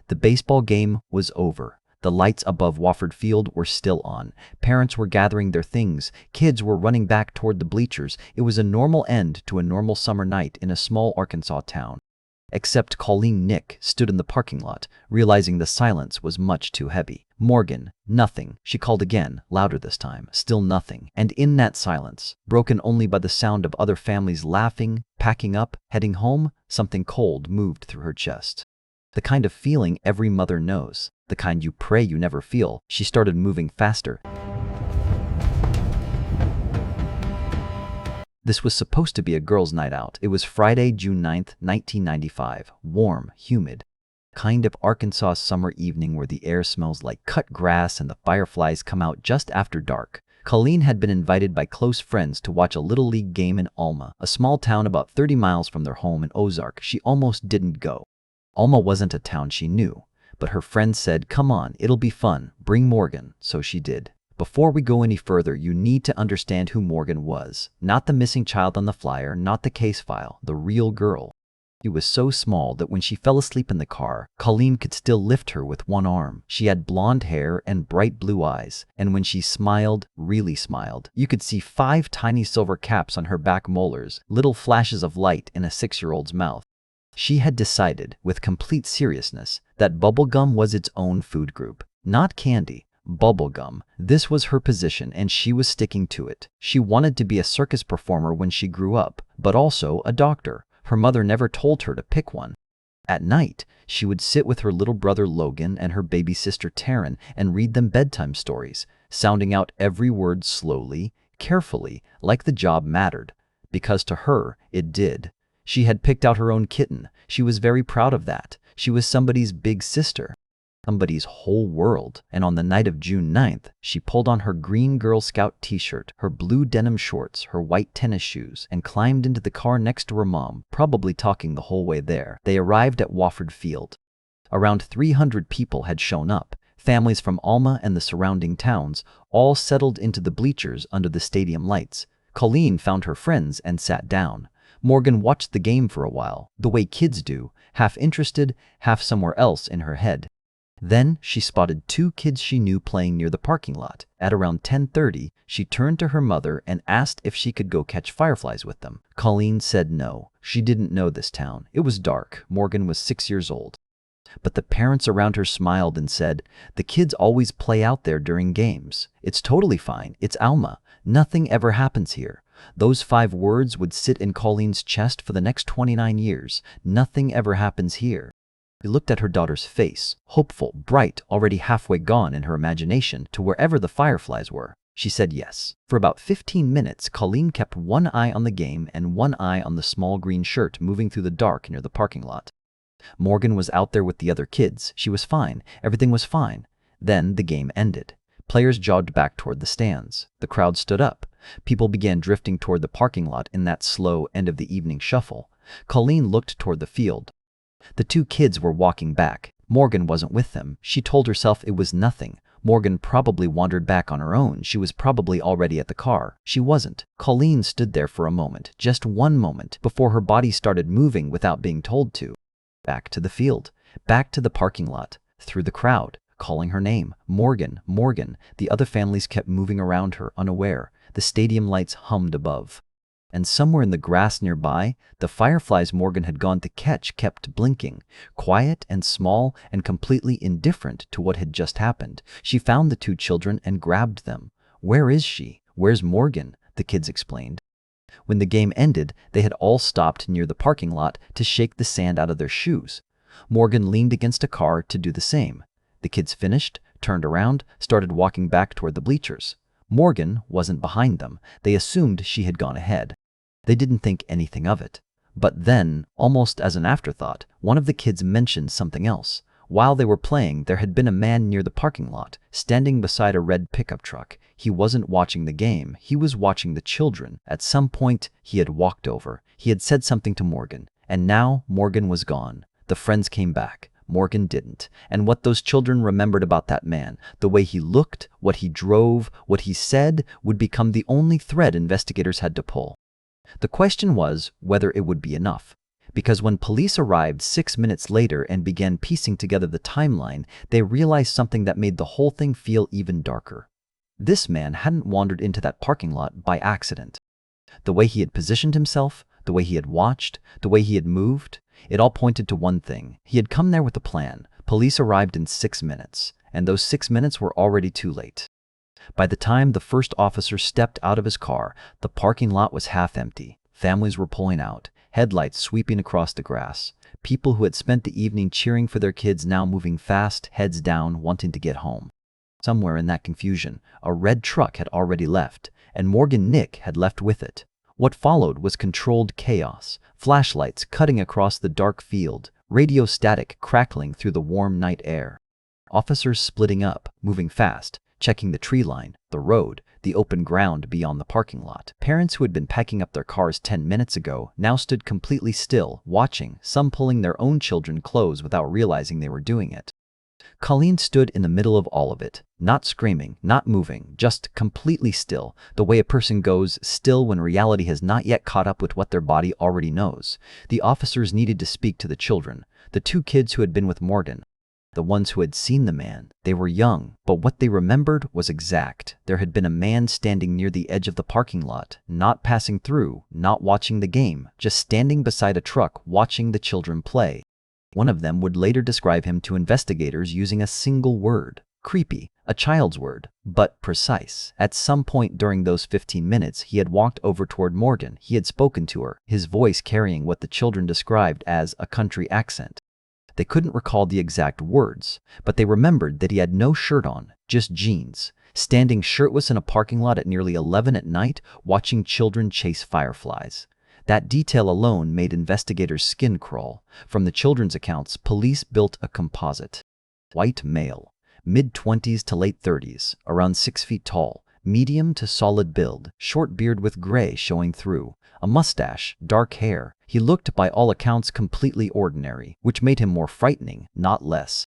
The baseball game was over. The lights above Wofford Field were still on. Parents were gathering their things. Kids were running back toward the bleachers. It was a normal end to a normal summer night in a small Arkansas town. Except Colleen Nick stood in the parking lot, realizing the silence was much too heavy. "Morgan, nothing," she called again, louder this time. Still nothing. And in that silence, broken only by the sound of other families laughing, packing up, heading home, something cold moved through her chest. The kind of feeling every mother knows. The kind you pray you never feel. She started moving faster. This was supposed to be a girls' night out. It was Friday, June 9th, 1995. Warm, humid. Kind of Arkansas summer evening where the air smells like cut grass and the fireflies come out just after dark. Colleen had been invited by close friends to watch a Little League game in Alma, a small town about 30 miles from their home in Ozark. She almost didn't go. Alma wasn't a town she knew, but her friends said, "Come on, it'll be fun. Bring Morgan." So she did. Before we go any further, you need to understand who Morgan was. Not the missing child on the flyer, not the case file, the real girl. She was so small that when she fell asleep in the car, Colleen could still lift her with one arm. She had blonde hair and bright blue eyes, and when she smiled, really smiled, you could see 5 tiny silver caps on her back molars, little flashes of light in a 6-year-old's mouth. She had decided, with complete seriousness, that bubblegum was its own food group. Not candy. Bubblegum. This was her position and she was sticking to it. She wanted to be a circus performer when she grew up, but also a doctor. Her mother never told her to pick one. At night, she would sit with her little brother Logan and her baby sister Taryn and read them bedtime stories, sounding out every word slowly, carefully, like the job mattered. Because to her, it did. She had picked out her own kitten. She was very proud of that. She was somebody's big sister. Somebody's whole world. And on the night of June 9th, she pulled on her green Girl Scout t-shirt, her blue denim shorts, her white tennis shoes, and climbed into the car next to her mom, probably talking the whole way there. They arrived at Wofford Field. Around 300 people had shown up, families from Alma and the surrounding towns, all settled into the bleachers under the stadium lights. Colleen found her friends and sat down. Morgan watched the game for a while, the way kids do, half interested, half somewhere else in her head. Then she spotted 2 kids she knew playing near the parking lot. At around 10:30, she turned to her mother and asked if she could go catch fireflies with them. Colleen said no. She didn't know this town. It was dark. Morgan was 6 years old. But the parents around her smiled and said, "The kids always play out there during games. It's totally fine. It's Alma. Nothing ever happens here." Those 5 words would sit in Colleen's chest for the next 29 years. Nothing ever happens here. She looked at her daughter's face, hopeful, bright, already halfway gone in her imagination to wherever the fireflies were. She said yes. For about 15 minutes, Colleen kept one eye on the game and one eye on the small green shirt moving through the dark near the parking lot. Morgan was out there with the other kids. She was fine. Everything was fine. Then the game ended. Players jogged back toward the stands. The crowd stood up. People began drifting toward the parking lot in that slow end-of-the-evening shuffle. Colleen looked toward the field. The 2 kids were walking back. Morgan wasn't with them. She told herself it was nothing. Morgan probably wandered back on her own. She was probably already at the car. She wasn't. Colleen stood there for a moment, just one moment, before her body started moving without being told to. Back to the field. Back to the parking lot. Through the crowd. Calling her name. Morgan, Morgan. The other families kept moving around her, unaware. The stadium lights hummed above. And somewhere in the grass nearby, the fireflies Morgan had gone to catch kept blinking, quiet and small and completely indifferent to what had just happened. She found the 2 children and grabbed them. "Where is she? Where's Morgan?" the kids explained. When the game ended, they had all stopped near the parking lot to shake the sand out of their shoes. Morgan leaned against a car to do the same. The kids finished, turned around, started walking back toward the bleachers. Morgan wasn't behind them. They assumed she had gone ahead. They didn't think anything of it. But then, almost as an afterthought, one of the kids mentioned something else. While they were playing, there had been a man near the parking lot, standing beside a red pickup truck. He wasn't watching the game. He was watching the children. At some point, he had walked over. He had said something to Morgan. And now, Morgan was gone. The friends came back. Morgan didn't. And what those children remembered about that man, the way he looked, what he drove, what he said, would become the only thread investigators had to pull. The question was whether it would be enough. Because when police arrived 6 minutes later and began piecing together the timeline, they realized something that made the whole thing feel even darker. This man hadn't wandered into that parking lot by accident. The way he had positioned himself, the way he had watched, the way he had moved, it all pointed to one thing. He had come there with a plan. Police arrived in 6 minutes, and those 6 minutes were already too late. By the time the first officer stepped out of his car, the parking lot was half empty. Families were pulling out, headlights sweeping across the grass. People who had spent the evening cheering for their kids now moving fast, heads down, wanting to get home. Somewhere in that confusion, a red truck had already left, and Morgan Nick had left with it. What followed was controlled chaos, flashlights cutting across the dark field, radio static crackling through the warm night air. Officers splitting up, moving fast, checking the tree line, the road, the open ground beyond the parking lot. Parents who had been packing up their cars 10 minutes ago now stood completely still, watching, some pulling their own children close without realizing they were doing it. Colleen stood in the middle of all of it, not screaming, not moving, just completely still, the way a person goes still when reality has not yet caught up with what their body already knows. The officers needed to speak to the children, the 2 kids who had been with Morgan, the ones who had seen the man. They were young, but what they remembered was exact. There had been a man standing near the edge of the parking lot, not passing through, not watching the game, just standing beside a truck watching the children play. One of them would later describe him to investigators using a single word: creepy, a child's word, but precise. At some point during those 15 minutes, he had walked over toward Morgan. He had spoken to her, his voice carrying what the children described as a country accent. They couldn't recall the exact words, but they remembered that he had no shirt on, just jeans, standing shirtless in a parking lot at nearly 11 at night, watching children chase fireflies. That detail alone made investigators' skin crawl. From the children's accounts, police built a composite. White male, mid-20s to late 30s, around 6 feet tall, medium to solid build, short beard with gray showing through, a mustache, dark hair. He looked by all accounts completely ordinary, which made him more frightening, not less.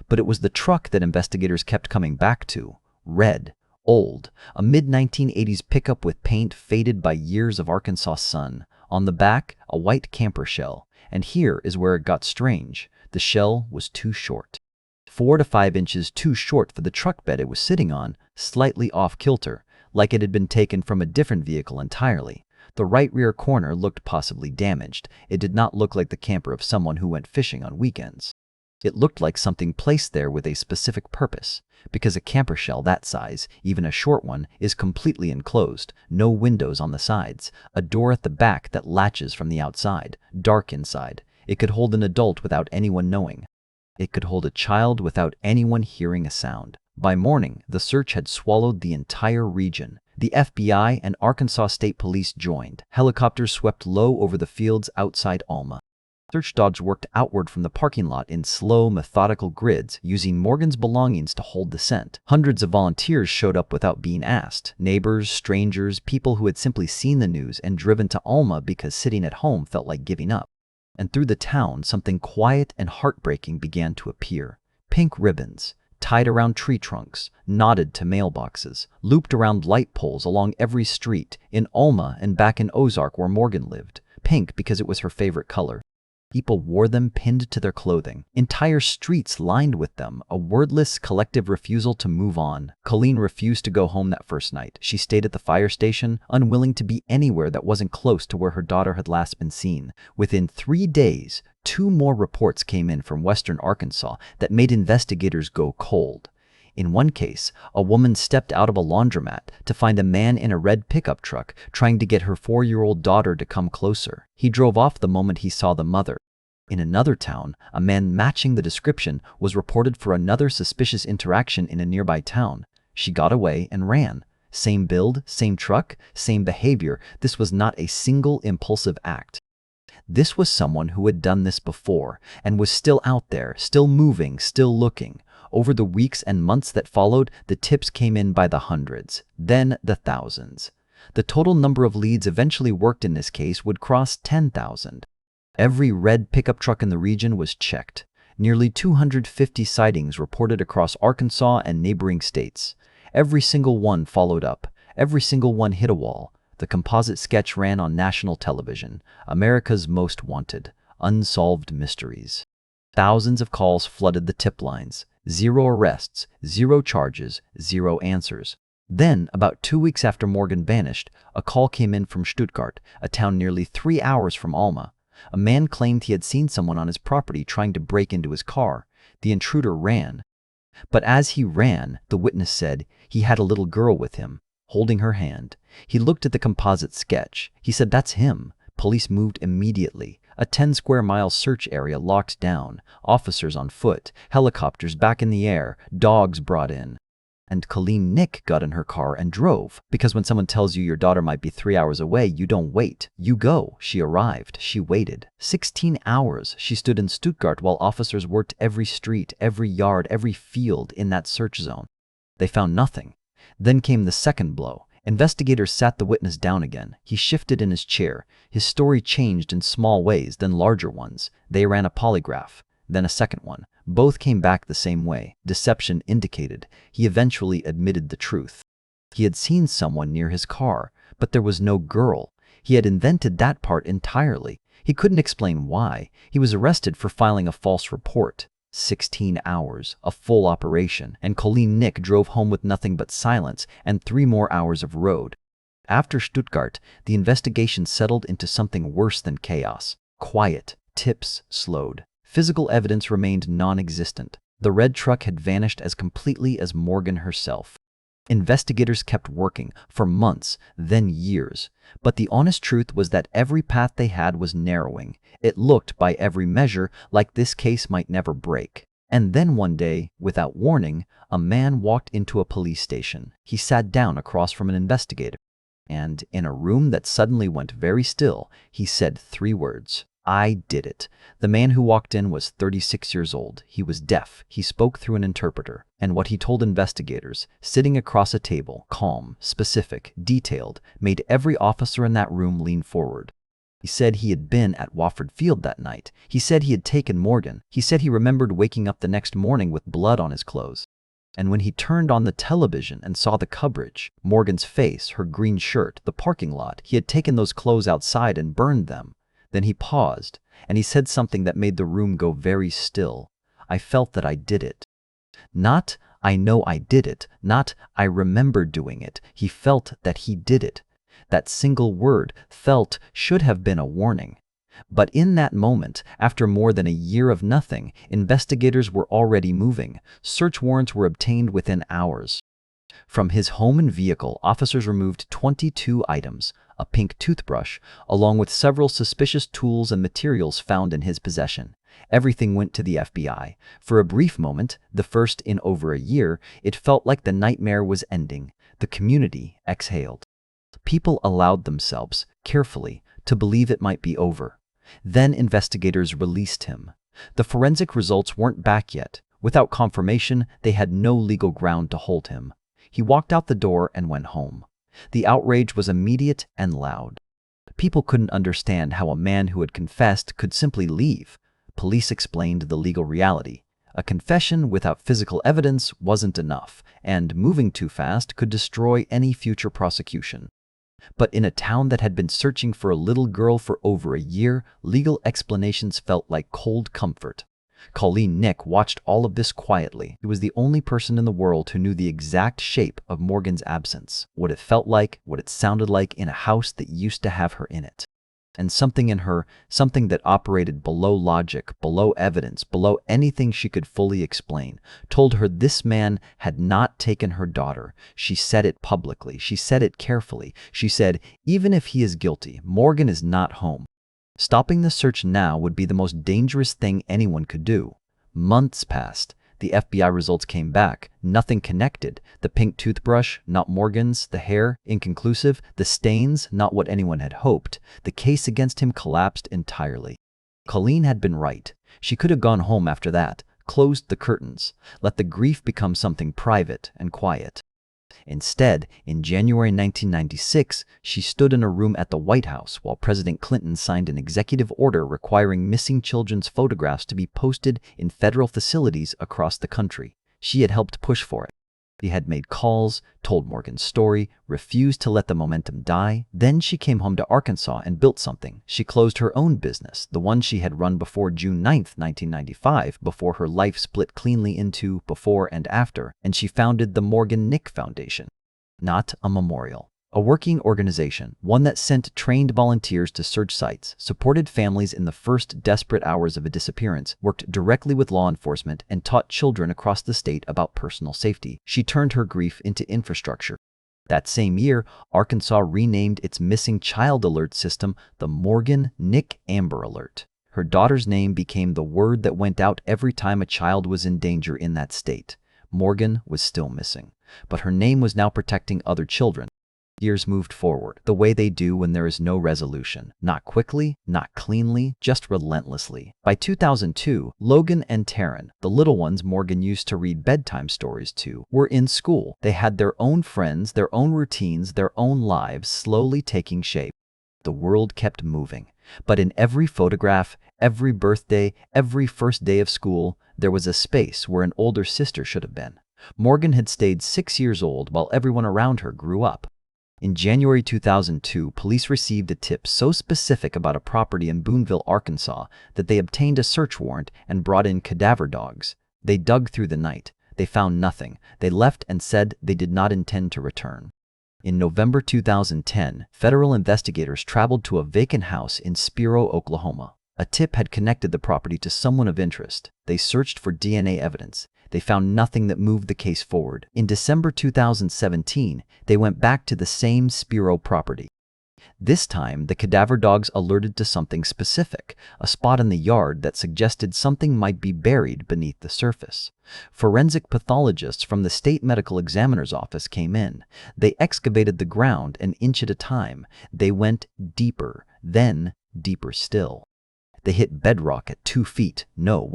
But it was the truck that investigators kept coming back to. Red, old, a mid-1980s pickup with paint faded by years of Arkansas sun. On the back, a white camper shell. And here is where it got strange. The shell was too short. 4 to 5 inches too short for the truck bed it was sitting on, slightly off-kilter, like it had been taken from a different vehicle entirely. The right rear corner looked possibly damaged. It did not look like the camper of someone who went fishing on weekends. It looked like something placed there with a specific purpose, because a camper shell that size, even a short one, is completely enclosed, no windows on the sides, a door at the back that latches from the outside, dark inside. It could hold an adult without anyone knowing. It could hold a child without anyone hearing a sound. By morning, the search had swallowed the entire region. The FBI and Arkansas State Police joined. Helicopters swept low over the fields outside Alma. Search dogs worked outward from the parking lot in slow, methodical grids, using Morgan's belongings to hold the scent. Hundreds of volunteers showed up without being asked. Neighbors, strangers, people who had simply seen the news and driven to Alma because sitting at home felt like giving up. And through the town, something quiet and heartbreaking began to appear. Pink ribbons, tied around tree trunks, knotted to mailboxes, looped around light poles along every street, in Alma and back in Ozark where Morgan lived. Pink because it was her favorite color. People wore them pinned to their clothing. Entire streets lined with them, a wordless collective refusal to move on. Colleen refused to go home that first night. She stayed at the fire station, unwilling to be anywhere that wasn't close to where her daughter had last been seen. Within 3 days, 2 more reports came in from western Arkansas that made investigators go cold. In one case, a woman stepped out of a laundromat to find a man in a red pickup truck trying to get her 4-year-old daughter to come closer. He drove off the moment he saw the mother. In another town, a man matching the description was reported for another suspicious interaction in a nearby town. She got away and ran. Same build, same truck, same behavior. This was not a single impulsive act. This was someone who had done this before and was still out there, still moving, still looking. Over the weeks and months that followed, the tips came in by the hundreds, then the thousands. The total number of leads eventually worked in this case would cross 10,000. Every red pickup truck in the region was checked. Nearly 250 sightings reported across Arkansas and neighboring states. Every single one followed up. Every single one hit a wall. The composite sketch ran on national television, America's Most Wanted, Unsolved Mysteries. Thousands of calls flooded the tip lines. 0 arrests, 0 charges, 0 answers. Then, about 2 weeks after Morgan vanished, a call came in from Stuttgart, a town nearly 3 hours from Alma. A man claimed he had seen someone on his property trying to break into his car. The intruder ran. But as he ran, the witness said he had a little girl with him, holding her hand. He looked at the composite sketch. He said, "That's him." Police moved immediately. A 10-square-mile search area locked down, officers on foot, helicopters back in the air, dogs brought in. And Colleen Nick got in her car and drove, because when someone tells you your daughter might be 3 hours away, you don't wait. You go. She arrived. She waited. 16 hours she stood in Stuttgart while officers worked every street, every yard, every field in that search zone. They found nothing. Then came the second blow. Investigators sat the witness down again. He shifted in his chair. His story changed in small ways, then larger ones. They ran a polygraph, then a second one. Both came back the same way. Deception indicated. He eventually admitted the truth. He had seen someone near his car, but there was no girl. He had invented that part entirely. He couldn't explain why. He was arrested for filing a false report. 16 hours, a full operation, and Colleen Nick drove home with nothing but silence and 3 more hours of road. After Stuttgart, the investigation settled into something worse than chaos. Quiet. Tips slowed. Physical evidence remained non-existent. The red truck had vanished as completely as Morgan herself. Investigators kept working for months, then years. But the honest truth was that every path they had was narrowing. It looked, by every measure, like this case might never break. And then one day, without warning, a man walked into a police station. He sat down across from an investigator. And in a room that suddenly went very still, he said 3 words. "I did it." The man who walked in was 36 years old. He was deaf. He spoke through an interpreter. And what he told investigators, sitting across a table, calm, specific, detailed, made every officer in that room lean forward. He said he had been at Wofford Field that night. He said he had taken Morgan. He said he remembered waking up the next morning with blood on his clothes. And when he turned on the television and saw the coverage, Morgan's face, her green shirt, the parking lot, he had taken those clothes outside and burned them. Then he paused, and he said something that made the room go very still. "I felt that I did it." Not, "I know I did it," not, "I remember doing it." He felt that he did it. That single word, felt, should have been a warning. But in that moment, after more than a year of nothing, investigators were already moving. Search warrants were obtained within hours. From his home and vehicle, officers removed 22 items, a pink toothbrush, along with several suspicious tools and materials found in his possession. Everything went to the FBI. For a brief moment, the first in over a year, it felt like the nightmare was ending. The community exhaled. People allowed themselves, carefully, to believe it might be over. Then investigators released him. The forensic results weren't back yet. Without confirmation, they had no legal ground to hold him. He walked out the door and went home. The outrage was immediate and loud. People couldn't understand how a man who had confessed could simply leave. Police explained the legal reality. A confession without physical evidence wasn't enough, and moving too fast could destroy any future prosecution. But in a town that had been searching for a little girl for over a year, legal explanations felt like cold comfort. Colleen Nick watched all of this quietly. He was the only person in the world who knew the exact shape of Morgan's absence, what it felt like, what it sounded like in a house that used to have her in it. And something in her, something that operated below logic, below evidence, below anything she could fully explain, told her this man had not taken her daughter. She said it publicly. She said it carefully. She said, "Even if he is guilty, Morgan is not home." Stopping the search now would be the most dangerous thing anyone could do. Months passed. The FBI results came back. Nothing connected. The pink toothbrush, not Morgan's. The hair, inconclusive. The stains, not what anyone had hoped. The case against him collapsed entirely. Colleen had been right. She could have gone home after that, closed the curtains, let the grief become something private and quiet. Instead, in January 1996, she stood in a room at the White House while President Clinton signed an executive order requiring missing children's photographs to be posted in federal facilities across the country. She had helped push for it. She had made calls, told Morgan's story, refused to let the momentum die. Then she came home to Arkansas and built something. She closed her own business, the one she had run before June 9th, 1995, before her life split cleanly into before and after, and she founded the Morgan Nick Foundation. Not a memorial. A working organization, one that sent trained volunteers to search sites, supported families in the first desperate hours of a disappearance, worked directly with law enforcement, and taught children across the state about personal safety. She turned her grief into infrastructure. That same year, Arkansas renamed its missing child alert system the Morgan Nick Amber Alert. Her daughter's name became the word that went out every time a child was in danger in that state. Morgan was still missing, but her name was now protecting other children. Years moved forward, the way they do when there is no resolution. Not quickly, not cleanly, just relentlessly. By 2002, Logan and Taryn, the little ones Morgan used to read bedtime stories to, were in school. They had their own friends, their own routines, their own lives slowly taking shape. The world kept moving. But in every photograph, every birthday, every first day of school, there was a space where an older sister should have been. Morgan had stayed 6 years old while everyone around her grew up. In January 2002, police received a tip so specific about a property in Boonville, Arkansas, that they obtained a search warrant and brought in cadaver dogs. They dug through the night. They found nothing. They left and said they did not intend to return. In November 2010, federal investigators traveled to a vacant house in Spiro, Oklahoma. A tip had connected the property to someone of interest. They searched for DNA evidence. They found nothing that moved the case forward. In December 2017, they went back to the same Spiro property. This time, the cadaver dogs alerted to something specific, a spot in the yard that suggested something might be buried beneath the surface. Forensic pathologists from the state medical examiner's office came in. They excavated the ground an inch at a time. They went deeper, then deeper still. They hit bedrock at 2 feet. No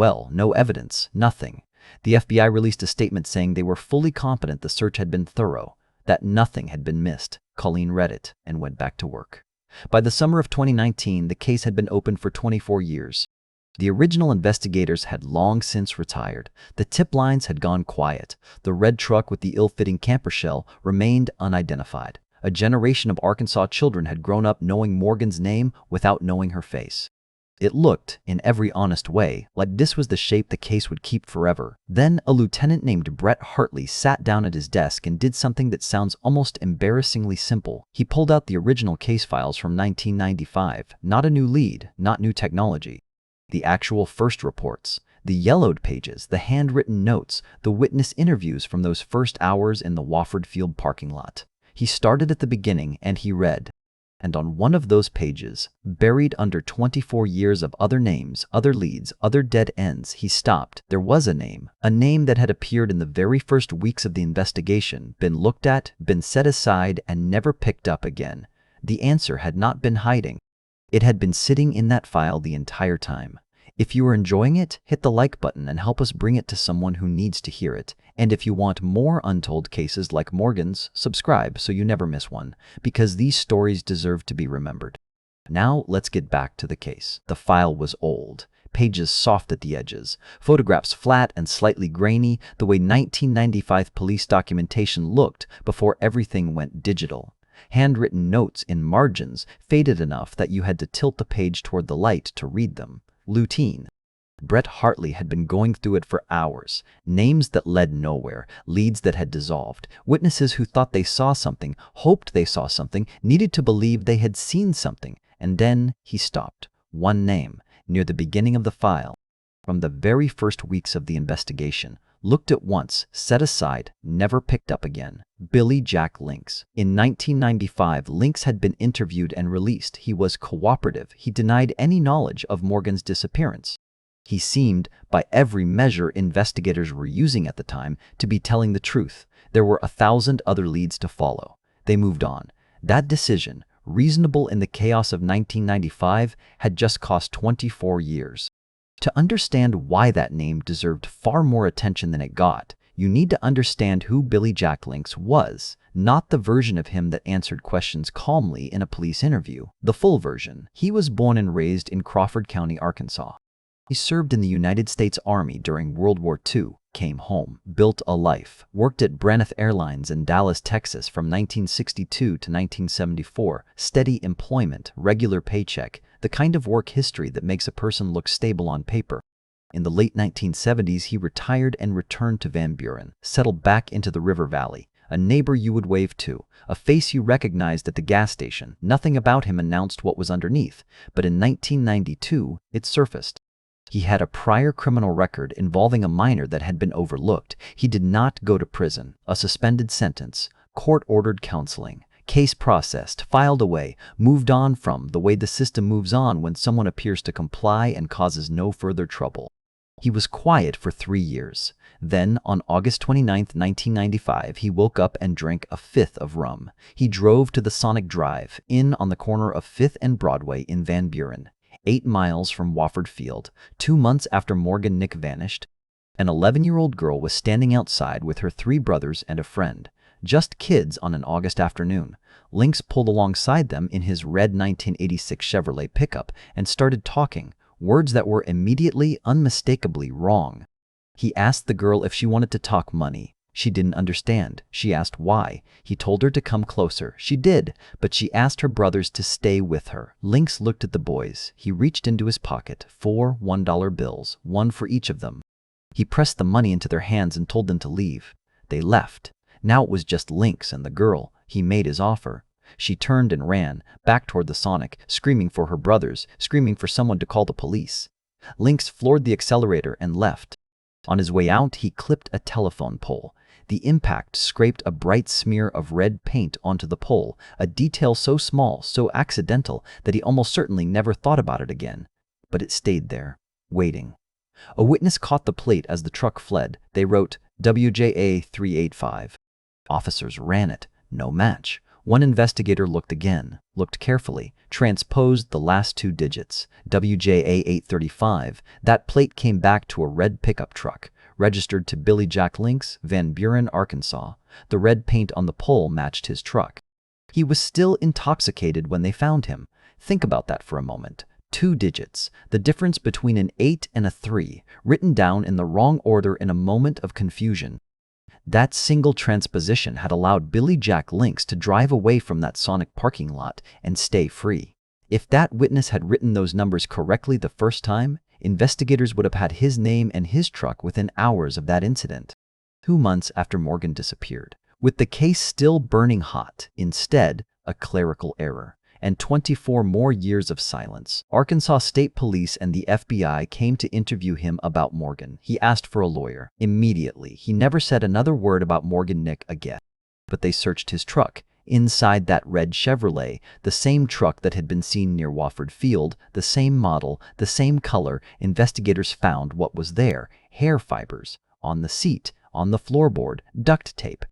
evidence, nothing. The FBI released a statement saying they were fully confident the search had been thorough, that nothing had been missed. Colleen read it and went back to work. By the summer of 2019, the case had been open for 24 years. The original investigators had long since retired. The tip lines had gone quiet. The red truck with the ill-fitting camper shell remained unidentified. A generation of Arkansas children had grown up knowing Morgan's name without knowing her face. It looked, in every honest way, like this was the shape the case would keep forever. Then a lieutenant named Brett Hartley sat down at his desk and did something that sounds almost embarrassingly simple. He pulled out the original case files from 1995, not a new lead, not new technology. The actual first reports, the yellowed pages, the handwritten notes, the witness interviews from those first hours in the Wofford Field parking lot. He started at the beginning and he read. And on one of those pages, buried under 24 years of other names, other leads, other dead ends, he stopped. There was a name that had appeared in the very first weeks of the investigation, been looked at, been set aside, and never picked up again. The answer had not been hiding. It had been sitting in that file the entire time. If you are enjoying it, hit the like button and help us bring it to someone who needs to hear it. And if you want more untold cases like Morgan's, subscribe so you never miss one, because these stories deserve to be remembered. Now let's get back to the case. The file was old, pages soft at the edges, photographs flat and slightly grainy, the way 1995 police documentation looked before everything went digital. Handwritten notes in margins, faded enough that you had to tilt the page toward the light to read them. Routine. Brett Hartley had been going through it for hours. Names that led nowhere, leads that had dissolved, witnesses who thought they saw something, hoped they saw something, needed to believe they had seen something. And then he stopped. One name, near the beginning of the file. From the very first weeks of the investigation. Looked at once, set aside, never picked up again. Billy Jack Lynx. In 1995, Lynx had been interviewed and released. He was cooperative. He denied any knowledge of Morgan's disappearance. He seemed, by every measure investigators were using at the time, to be telling the truth. There were 1,000 other leads to follow. They moved on. That decision, reasonable in the chaos of 1995, had just cost 24 years. To understand why that name deserved far more attention than it got, you need to understand who Billy Jack Lynx was, not the version of him that answered questions calmly in a police interview. The full version. He was born and raised in Crawford County, Arkansas. He served in the United States Army during World War II, came home, built a life, worked at Braniff Airlines in Dallas, Texas from 1962 to 1974, steady employment, regular paycheck, the kind of work history that makes a person look stable on paper. In the late 1970s, he retired and returned to Van Buren, settled back into the river valley, a neighbor you would wave to, a face you recognized at the gas station. Nothing about him announced what was underneath, but in 1992, it surfaced. He had a prior criminal record involving a minor that had been overlooked. He did not go to prison, a suspended sentence, court-ordered counseling, case processed, filed away, moved on from, the way the system moves on when someone appears to comply and causes no further trouble. He was quiet for 3 years. Then, on August 29, 1995, he woke up and drank a fifth of rum. He drove to the Sonic Drive, Inn on the corner of 5th and Broadway in Van Buren, 8 miles from Wofford Field. 2 months after Morgan Nick vanished, an 11-year-old girl was standing outside with her 3 brothers and a friend. Just kids on an August afternoon. Lynx pulled alongside them in his red 1986 Chevrolet pickup and started talking, words that were immediately, unmistakably wrong. He asked the girl if she wanted to talk money. She didn't understand. She asked why. He told her to come closer. She did, but she asked her brothers to stay with her. Lynx looked at the boys. He reached into his pocket, 4 $1 bills, one for each of them. He pressed the money into their hands and told them to leave. They left. Now it was just Lynx and the girl. He made his offer. She turned and ran, back toward the Sonic, screaming for her brothers, screaming for someone to call the police. Lynx floored the accelerator and left. On his way out, he clipped a telephone pole. The impact scraped a bright smear of red paint onto the pole, a detail so small, so accidental, that he almost certainly never thought about it again. But it stayed there, waiting. A witness caught the plate as the truck fled. They wrote, WJA 385. Officers ran it. No match. One investigator looked again, looked carefully, transposed the last 2 digits, WJA 835. That plate came back to a red pickup truck, registered to Billy Jack Lynx, Van Buren, Arkansas. The red paint on the pole matched his truck. He was still intoxicated when they found him. Think about that for a moment. 2 digits, the difference between an 8 and a 3, written down in the wrong order in a moment of confusion. That single transposition had allowed Billy Jack Lynx to drive away from that Sonic parking lot and stay free. If that witness had written those numbers correctly the first time, investigators would have had his name and his truck within hours of that incident. 2 months after Morgan disappeared, with the case still burning hot, instead, a clerical error, and 24 more years of silence. Arkansas State Police and the FBI came to interview him about Morgan. He asked for a lawyer. Immediately, he never said another word about Morgan Nick again. But they searched his truck. Inside that red Chevrolet, the same truck that had been seen near Wofford Field, the same model, the same color, investigators found what was there: hair fibers, on the seat, on the floorboard, duct tape.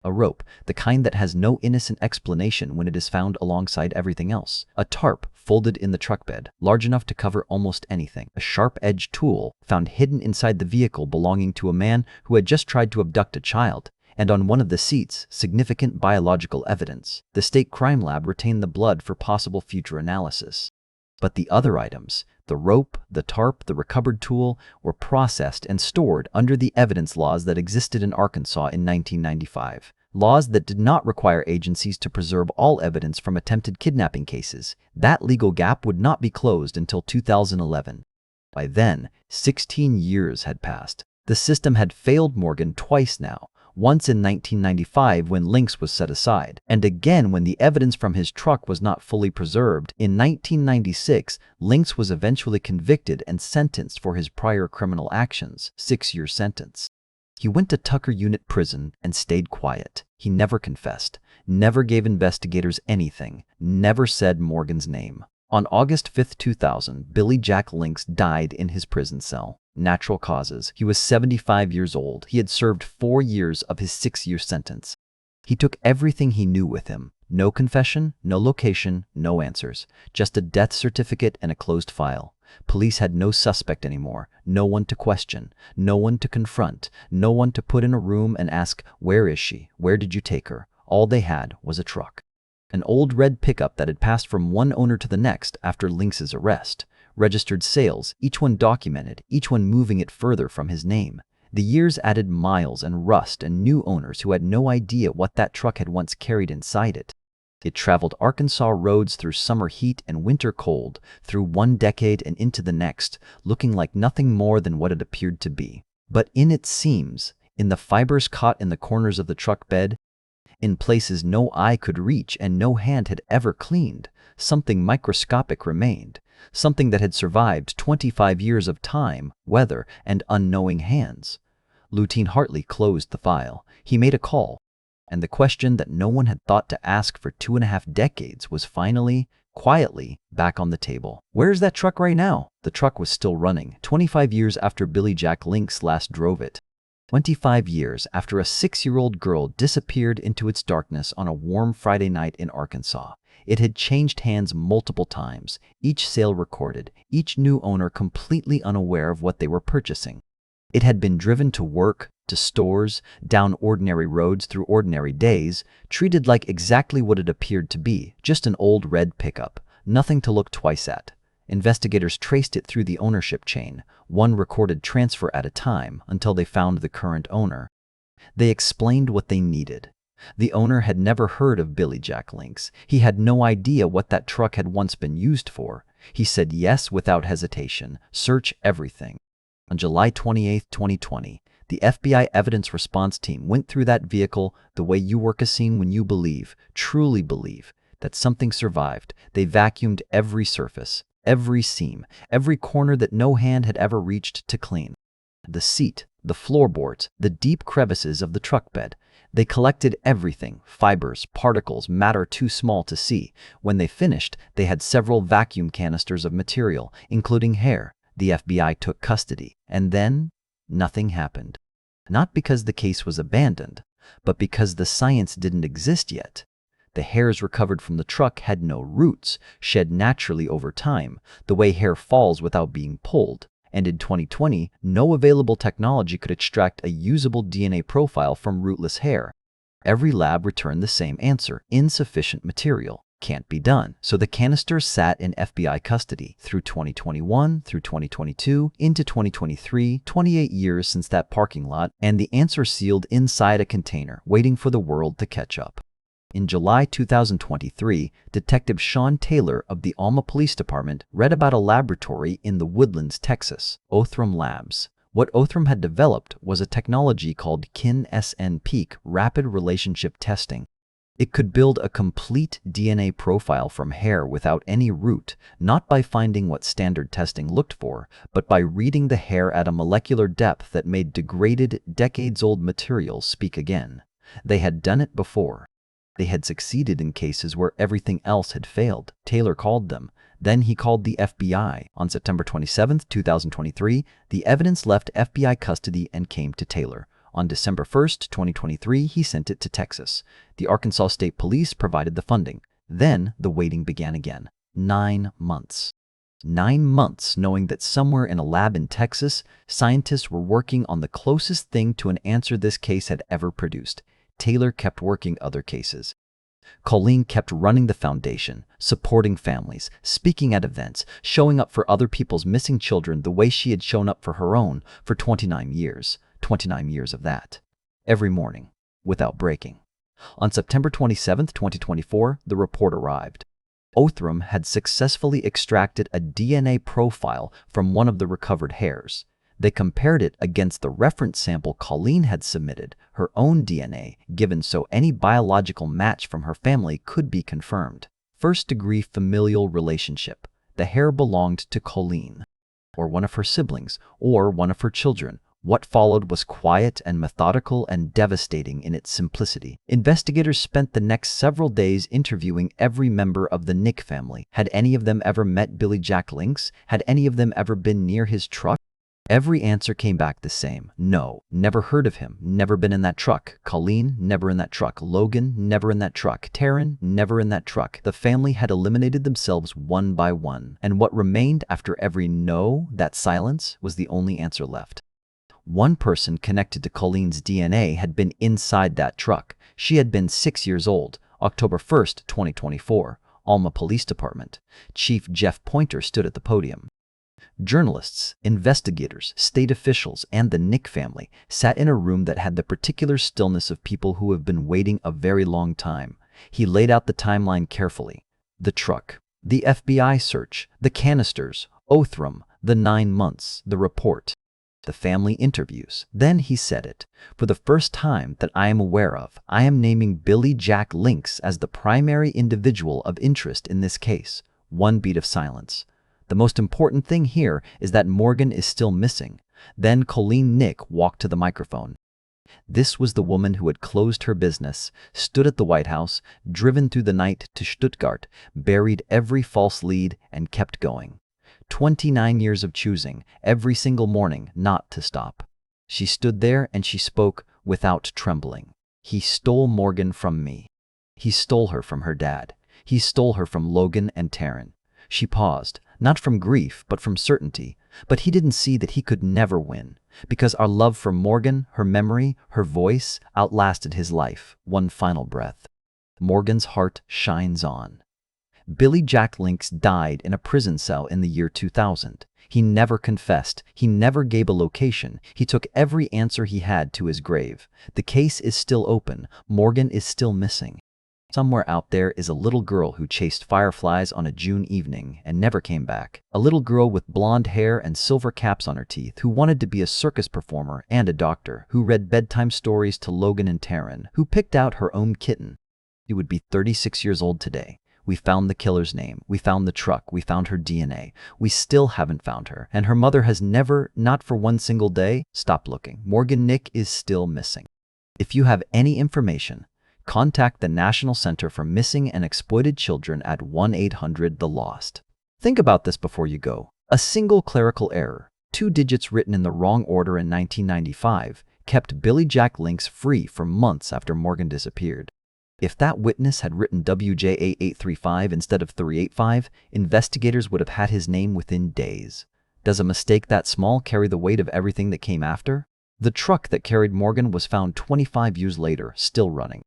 A rope, the kind that has no innocent explanation when it is found alongside everything else. A tarp folded in the truck bed, large enough to cover almost anything. A sharp-edged tool found hidden inside the vehicle belonging to a man who had just tried to abduct a child. And on one of the seats, significant biological evidence. The state crime lab retained the blood for possible future analysis. But the other items, the rope, the tarp, the recovered tool, were processed and stored under the evidence laws that existed in Arkansas in 1995. Laws that did not require agencies to preserve all evidence from attempted kidnapping cases. That legal gap would not be closed until 2011. By then, 16 years had passed. The system had failed Morgan twice now. Once in 1995 when Lynx was set aside, and again when the evidence from his truck was not fully preserved. In 1996, Lynx was eventually convicted and sentenced for his prior criminal actions, 6-year sentence. He went to Tucker Unit Prison and stayed quiet. He never confessed, never gave investigators anything, never said Morgan's name. On August 5, 2000, Billy Jack Lynx died in his prison cell. Natural causes. He was 75 years old. He had served 4 years of his 6-year sentence. He took everything he knew with him. No confession, no location, no answers. Just a death certificate and a closed file. Police had no suspect anymore. No one to question. No one to confront. No one to put in a room and ask, "Where is she? Where did you take her?" All they had was a truck. An old red pickup that had passed from one owner to the next after Lynx's arrest. registered sales, each one documented, each one moving it further from his name. The years added miles and rust and new owners who had no idea what that truck had once carried inside it. It traveled Arkansas roads through summer heat and winter cold, through one decade and into the next, looking like nothing more than what it appeared to be. But in its seams, in the fibers caught in the corners of the truck bed, in places no eye could reach and no hand had ever cleaned, something microscopic remained, something that had survived 25 years of time, weather, and unknowing hands. Lieutenant Hartley closed the file. He made a call, and the question that no one had thought to ask for 2.5 decades was finally, quietly, back on the table. "Where's that truck right now?" The truck was still running, 25 years after Billy Jack Lynx last drove it. 25 years after a 6-year-old girl disappeared into its darkness on a warm Friday night in Arkansas. It had changed hands multiple times, each sale recorded, each new owner completely unaware of what they were purchasing. It had been driven to work, to stores, down ordinary roads through ordinary days, treated like exactly what it appeared to be, just an old red pickup, nothing to look twice at. Investigators traced it through the ownership chain, one recorded transfer at a time, until they found the current owner. They explained what they needed. The owner had never heard of Billy Jack Lynx. He had no idea what that truck had once been used for. He said yes without hesitation. Search everything. On July 28, 2020, the FBI evidence response team went through that vehicle the way you work a scene when you believe, truly believe, that something survived. They vacuumed every surface, every seam, every corner that no hand had ever reached to clean. The seat, the floorboards, the deep crevices of the truck bed. They collected everything, fibers, particles, matter too small to see. When they finished, they had several vacuum canisters of material, including hair. The FBI took custody, and then nothing happened. Not because the case was abandoned, but because the science didn't exist yet. The hairs recovered from the truck had no roots, shed naturally over time, the way hair falls without being pulled. And in 2020, no available technology could extract a usable DNA profile from rootless hair. Every lab returned the same answer: insufficient material. Can't be done. So the canisters sat in FBI custody through 2021, through 2022, into 2023, 28 years since that parking lot, and the answer sealed inside a container, waiting for the world to catch up. In July 2023, Detective Sean Taylor of the Alma Police Department read about a laboratory in the Woodlands, Texas, Othram Labs. What Othram had developed was a technology called Kin-SN-Peak Rapid Relationship Testing. It could build a complete DNA profile from hair without any root, not by finding what standard testing looked for, but by reading the hair at a molecular depth that made degraded, decades-old materials speak again. They had done it before. They had succeeded in cases where everything else had failed. Taylor called them. Then he called the FBI. On September 27, 2023, the evidence left FBI custody and came to Taylor. On December 1, 2023, he sent it to Texas. The Arkansas State Police provided the funding. Then the waiting began again. 9 months. 9 months knowing that somewhere in a lab in Texas, scientists were working on the closest thing to an answer this case had ever produced. Taylor kept working other cases. Colleen kept running the foundation, supporting families, speaking at events, showing up for other people's missing children the way she had shown up for her own for 29 years. 29 years of that. Every morning, without breaking. On September 27, 2024, the report arrived. Othram had successfully extracted a DNA profile from one of the recovered hairs. They compared it against the reference sample Colleen had submitted, her own DNA, given so any biological match from her family could be confirmed. First-degree familial relationship. The hair belonged to Colleen, or one of her siblings, or one of her children. What followed was quiet and methodical and devastating in its simplicity. Investigators spent the next several days interviewing every member of the Nick family. Had any of them ever met Billy Jack Lynx? Had any of them ever been near his truck? Every answer came back the same. No, never heard of him, never been in that truck. Colleen, never in that truck. Logan, never in that truck. Taryn, never in that truck. The family had eliminated themselves one by one. And what remained after every no, that silence, was the only answer left. One person connected to Colleen's DNA had been inside that truck. She had been 6 years old. October 1st, 2024. Alma Police Department. Chief Jeff Pointer stood at the podium. Journalists, investigators, state officials, and the Nick family sat in a room that had the particular stillness of people who have been waiting a very long time. He laid out the timeline carefully. The truck, the FBI search, the canisters, Othram, the 9 months, the report, the family interviews. Then he said it. For the first time that I am aware of, I am naming Billy Jack Lynx as the primary individual of interest in this case. One beat of silence. The most important thing here is that Morgan is still missing. Then Colleen Nick walked to the microphone. This was the woman who had closed her business, stood at the White House, driven through the night to Stuttgart, buried every false lead, and kept going. 29 years of choosing, every single morning, not to stop. She stood there and she spoke without trembling. He stole Morgan from me. He stole her from her dad. He stole her from Logan and Taryn. She paused, not from grief, but from certainty. But he didn't see that he could never win, because our love for Morgan, her memory, her voice, outlasted his life. One final breath. Morgan's heart shines on. Billy Jack Lynx died in a prison cell in the year 2000. He never confessed. He never gave a location. He took every answer he had to his grave. The case is still open. Morgan is still missing. Somewhere out there is a little girl who chased fireflies on a June evening and never came back. A little girl with blonde hair and silver caps on her teeth who wanted to be a circus performer and a doctor, who read bedtime stories to Logan and Taryn, who picked out her own kitten. She would be 36 years old today. We found the killer's name. We found the truck. We found her DNA. We still haven't found her. And her mother has never, not for one single day, stopped looking. Morgan Nick is still missing. If you have any information, contact the National Center for Missing and Exploited Children at 1-800-THE-LOST. Think about this before you go. A single clerical error, 2 digits written in the wrong order in 1995, kept Billy Jack Lynx free for months after Morgan disappeared. If that witness had written WJA835 instead of 385, investigators would have had his name within days. Does a mistake that small carry the weight of everything that came after? The truck that carried Morgan was found 25 years later, still running.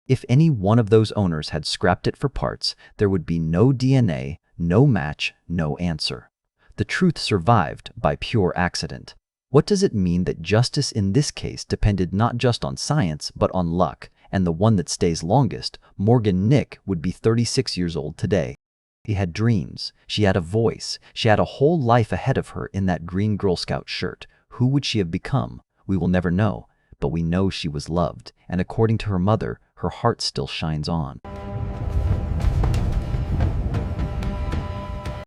If any one of those owners had scrapped it for parts, there would be no DNA, no match, no answer. The truth survived by pure accident. What does it mean that justice in this case depended not just on science, but on luck? And the one that stays longest, Morgan Nick, would be 36 years old today. She had dreams. She had a voice. She had a whole life ahead of her in that green Girl Scout shirt. Who would she have become? We will never know. But we know she was loved. And according to her mother, her heart still shines on.